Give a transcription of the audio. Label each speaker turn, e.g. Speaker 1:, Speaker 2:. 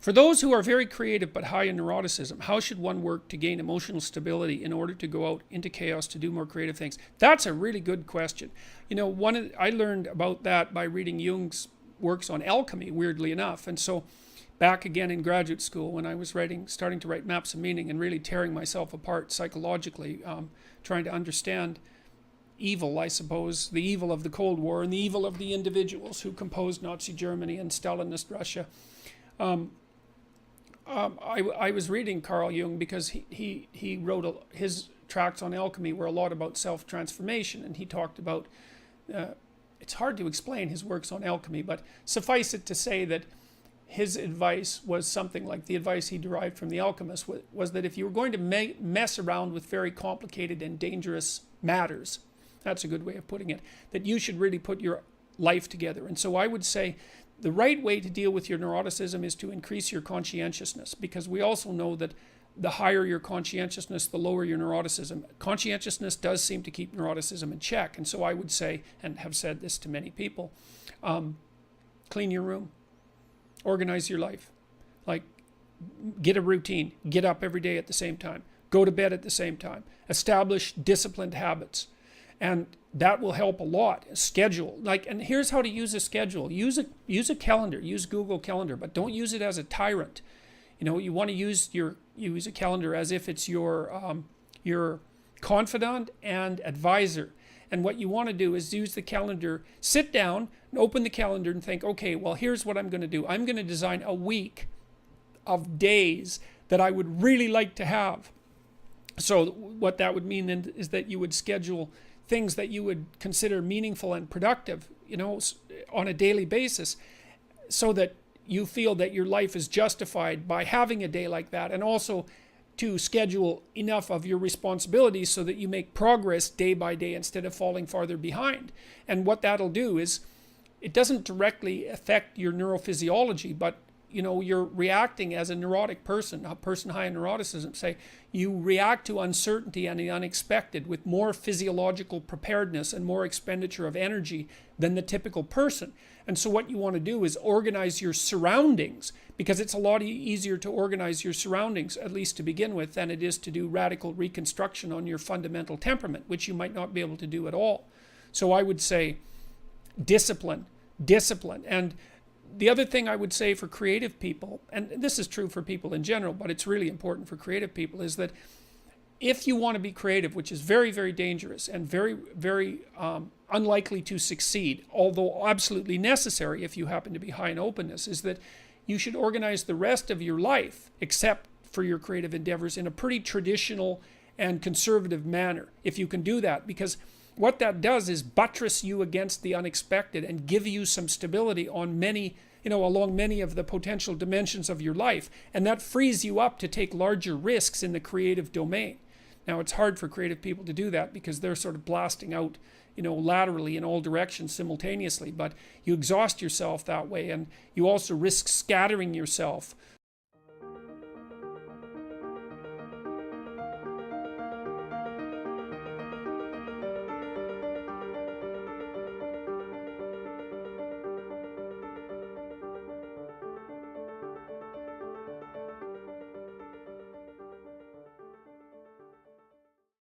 Speaker 1: For those who are very creative but high in neuroticism, how should one work to gain emotional stability in order to go out into chaos to do more creative things? That's a really good question. I learned about that by reading Jung's works on alchemy, weirdly enough. And so back again in graduate school, when I was starting to write maps of meaning and really tearing myself apart psychologically, trying to understand evil, I suppose, the evil of the Cold War and the evil of the individuals who composed Nazi Germany and Stalinist Russia. I was reading Carl Jung because he wrote his tracts on alchemy were a lot about self-transformation, and he talked about, it's hard to explain his works on alchemy, but suffice it to say that his advice was something like the advice he derived from the alchemist was that if you were going to mess around with very complicated and dangerous matters, that's a good way of putting it, that you should really put your life together. And so I would say the right way to deal with your neuroticism is to increase your conscientiousness, because we also know that the higher your conscientiousness, the lower your neuroticism. Conscientiousness does seem to keep neuroticism in check. And so I would say, and have said this to many people, clean your room, organize your life, like get a routine, get up every day at the same time, go to bed at the same time, establish disciplined habits. And that will help a lot. Schedule, and here's how to use a schedule. Use a calendar. Use Google Calendar, but don't use it as a tyrant. You want to use a calendar as if it's your confidant and advisor. And what you want to do is use the calendar. Sit down and open the calendar and think, okay, well, here's what I'm going to do. I'm going to design a week of days that I would really like to have. So what that would mean then is that you would schedule things that you would consider meaningful and productive, on a daily basis, so that you feel that your life is justified by having a day like that, and also to schedule enough of your responsibilities so that you make progress day by day instead of falling farther behind. And what that'll do is, it doesn't directly affect your neurophysiology, but you're reacting as a neurotic person, a person high in neuroticism, say, you react to uncertainty and the unexpected with more physiological preparedness and more expenditure of energy than the typical person. And so what you want to do is organize your surroundings, because it's a lot easier to organize your surroundings, at least to begin with, than it is to do radical reconstruction on your fundamental temperament, which you might not be able to do at all. So I would say discipline. And the other thing I would say for creative people, and this is true for people in general, but it's really important for creative people, is that if you want to be creative, which is very, very dangerous and very, very unlikely to succeed, although absolutely necessary if you happen to be high in openness, is that you should organize the rest of your life, except for your creative endeavors, in a pretty traditional and conservative manner, if you can do that. Because what that does is buttress you against the unexpected and give you some stability on along many of the potential dimensions of your life. And that frees you up to take larger risks in the creative domain. Now, it's hard for creative people to do that because they're sort of blasting out, laterally in all directions simultaneously. But you exhaust yourself that way, and you also risk scattering yourself